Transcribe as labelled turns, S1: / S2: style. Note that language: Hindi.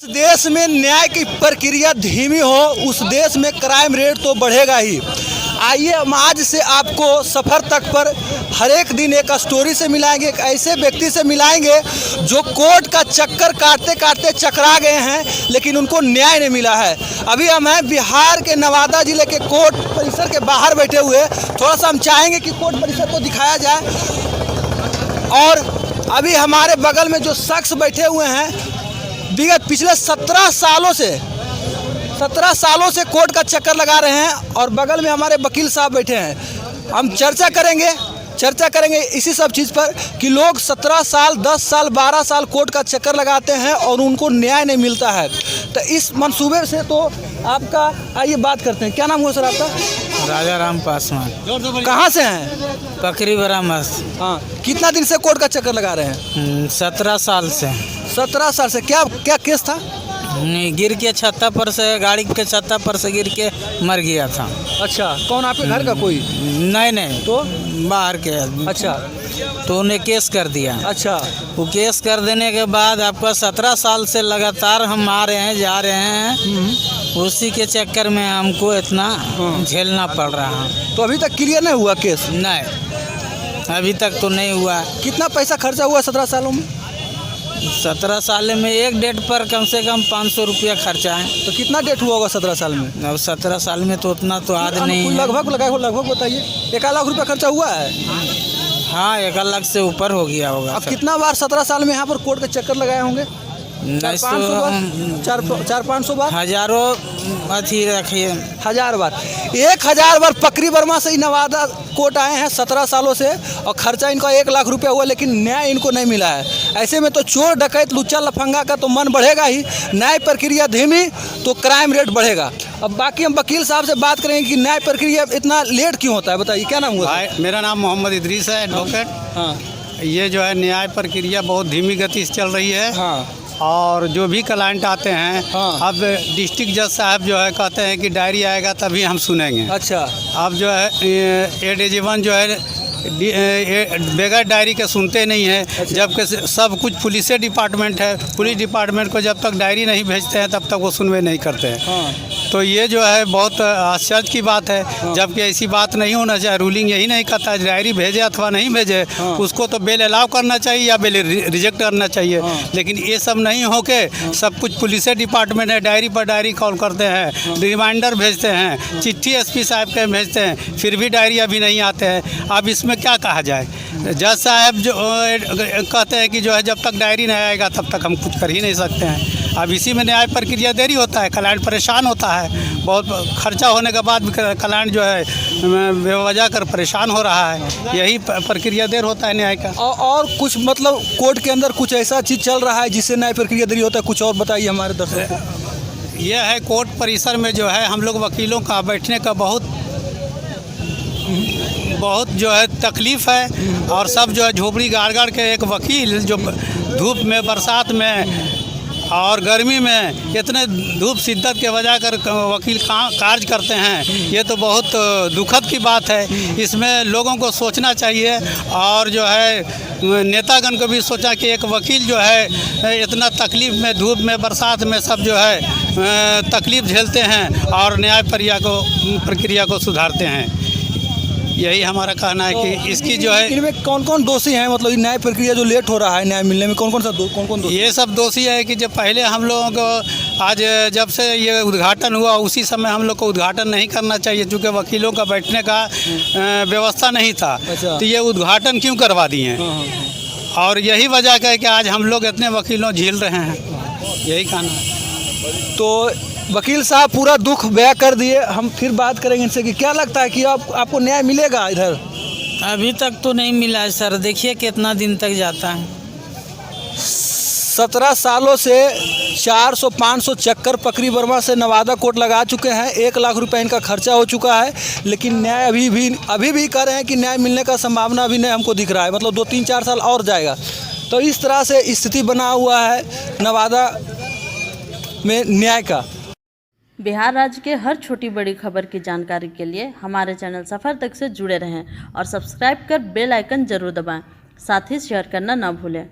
S1: देश में न्याय की प्रक्रिया धीमी हो, उस देश में क्राइम रेट तो बढ़ेगा ही। आइए हम आज से आपको सफ़र तक पर हर एक दिन एक स्टोरी से मिलाएंगे, एक ऐसे व्यक्ति से मिलाएंगे जो कोर्ट का चक्कर काटते काटते चकरा गए हैं लेकिन उनको न्याय नहीं मिला है। अभी हम हैं बिहार के नवादा जिले के कोर्ट परिसर के बाहर बैठे हुए। थोड़ा सा हम चाहेंगे कि कोर्ट परिसर को दिखाया जाए। और अभी हमारे बगल में जो शख्स बैठे हुए हैं, विगत पिछले 17 सालों से कोर्ट का चक्कर लगा रहे हैं और बगल में हमारे वकील साहब बैठे हैं। हम चर्चा करेंगे इसी सब चीज़ पर कि लोग 17 साल, 10 साल, 12 साल कोर्ट का चक्कर लगाते हैं और उनको न्याय नहीं मिलता है। तो इस मंसूबे से तो आपका आइए बात करते हैं। क्या नाम हुआ सर आपका?
S2: राजा राम पासवान।
S1: कहाँ से हैं?
S2: पकरी बरामद।
S1: हाँ, कितना दिन से कोर्ट का चक्कर लगा रहे हैं?
S2: 17 साल से।
S1: 17 साल से। क्या क्या केस था?
S2: गिर के छत्ता पर से, गाड़ी के छत्ता पर से गिर के मर गया था।
S1: अच्छा, कौन आपके घर का कोई?
S2: नहीं
S1: तो
S2: बाहर के।
S1: अच्छा,
S2: तो उन्हें केस कर दिया।
S1: अच्छा,
S2: वो केस कर देने के बाद आपका 17 साल से लगातार हम आ रहे हैं, जा रहे हैं, उसी के चक्कर में हमको इतना झेलना पड़ रहा है।
S1: तो अभी तक क्लियर नहीं हुआ केस?
S2: नहीं, अभी तक तो नहीं हुआ।
S1: कितना पैसा खर्चा हुआ 17 सालों में?
S2: 17 साल में एक डेट पर कम से कम 500 रुपया खर्चा है।
S1: तो कितना डेट हुआ होगा 17 साल में?
S2: अब 17 साल में तो उतना तो याद नहीं है।
S1: लगभग बताइए। 1 लाख रुपया खर्चा हुआ है?
S2: हाँ, 1 लाख से ऊपर हो गया होगा।
S1: अब कितना बार 17 साल में यहाँ पर कोर्ट के चक्कर लगाए होंगे? 400-500 बार?
S2: हजारों अथी रखिए।
S1: 1000 बार। 1000 बार पकरी बर्मा से ही नवादा कोर्ट आए हैं 17 सालों से और खर्चा इनका 1 लाख रुपया हुआ लेकिन न्याय इनको नहीं मिला है। ऐसे में तो चोर डकैत लुच्चा लफंगा का तो मन बढ़ेगा ही, न्याय प्रक्रिया धीमी तो क्राइम रेट बढ़ेगा। अब बाकी हम वकील साहब से बात करेंगे कि न्याय प्रक्रिया इतना लेट क्यों होता है। बताइए क्या नाम हुआ?
S3: मेरा नाम मोहम्मद इदरीस है, एडवोकेट।
S1: हाँ,
S3: ये जो है न्याय प्रक्रिया बहुत धीमी गति से चल रही है।
S1: हाँ,
S3: और जो भी क्लाइंट आते हैं,
S1: हाँ।
S3: अब डिस्ट्रिक्ट जज साहब जो है कहते हैं कि डायरी आएगा तभी हम सुनेंगे।
S1: अच्छा,
S3: अब जो है एडीजी1 जो है बगैर डायरी के सुनते नहीं है।
S1: अच्छा।
S3: जबकि सब कुछ पुलिस डिपार्टमेंट है। पुलिस डिपार्टमेंट को जब तक डायरी नहीं भेजते हैं तब तक वो सुनवाई नहीं करते हैं।
S1: हाँ,
S3: तो ये जो है बहुत आश्चर्य की बात है।
S1: हाँ।
S3: जबकि ऐसी बात नहीं होना चाहिए। रूलिंग यही नहीं कहता है डायरी भेजे अथवा नहीं भेजे,
S1: हाँ।
S3: उसको तो बेल अलाउ करना चाहिए या बेल रिजेक्ट करना चाहिए।
S1: हाँ।
S3: लेकिन ये सब नहीं होके सब कुछ पुलिस डिपार्टमेंट है, डायरी पर डायरी कॉल करते हैं, रिमाइंडर भेजते हैं, चिट्ठी एसपी साहब के भेजते हैं, फिर भी डायरी अभी नहीं आते हैं। अब इसमें क्या कहा जाए? जज साहब जो कहते हैं कि जो है जब तक डायरी नहीं आएगा तब तक हम कुछ कर ही नहीं सकते हैं। अब इसी में न्याय प्रक्रिया देरी होता है, क्लाइंट परेशान होता है। बहुत खर्चा होने के बाद भी क्लाइंट जो है बेवजह कर परेशान हो रहा है। यही प्रक्रिया देर होता है न्याय का।
S1: और कुछ मतलब कोर्ट के अंदर कुछ ऐसा चीज़ चल रहा है जिससे न्याय प्रक्रिया देरी होता है? कुछ और बताइए हमारे दर्शकों को।
S3: यह है कोर्ट परिसर में जो है हम लोग वकीलों का बैठने का बहुत जो है तकलीफ़ है। और सब जो है झोपड़ी गाड़ के एक वकील जो धूप में, बरसात में और गर्मी में इतने धूप शिद्दत के वजह कर वकील कार्य करते हैं, ये तो बहुत दुखद की बात है। इसमें लोगों को सोचना चाहिए और जो है नेतागण को भी सोचा कि एक वकील जो है इतना तकलीफ़ में, धूप में, बरसात में सब जो है तकलीफ़ झेलते हैं और न्याय प्रक्रिया को सुधारते हैं। यही हमारा कहना है कि इसकी जो है
S1: इनमें कौन कौन दोषी हैं? मतलब न्याय प्रक्रिया जो लेट हो रहा है न्याय मिलने में कौन कौन दोषी?
S3: ये सब दोषी है कि जब पहले हम लोगों को आज जब से ये उद्घाटन हुआ उसी समय हम लोग को उद्घाटन नहीं करना चाहिए, क्योंकि वकीलों का बैठने का व्यवस्था नहीं था।
S1: अच्छा।
S3: तो ये उद्घाटन क्यों करवा दिए हैं?
S1: हाँ।
S3: और यही वजह है कि आज हम लोग इतने वकीलों झेल रहे हैं। यही कहना है।
S1: तो वकील साहब पूरा दुख बयां कर दिए। हम फिर बात करेंगे इनसे कि क्या लगता है कि आपको न्याय मिलेगा इधर?
S2: अभी तक तो नहीं मिला है सर, देखिए कितना दिन तक जाता है।
S1: 17 सालों से 400-500 चक्कर पकरी बर्मा से नवादा कोर्ट लगा चुके हैं। 1 लाख रुपए इनका खर्चा हो चुका है लेकिन न्याय अभी भी कह रहे हैं कि न्याय मिलने का संभावना अभी नहीं हमको दिख रहा है। मतलब 2-3-4 साल और जाएगा। तो इस तरह से स्थिति बना हुआ है नवादा में न्याय का।
S4: बिहार राज्य के हर छोटी बड़ी खबर की जानकारी के लिए हमारे चैनल सफ़र तक से जुड़े रहें और सब्सक्राइब कर बेल आइकन जरूर दबाएं। साथ ही शेयर करना ना भूलें।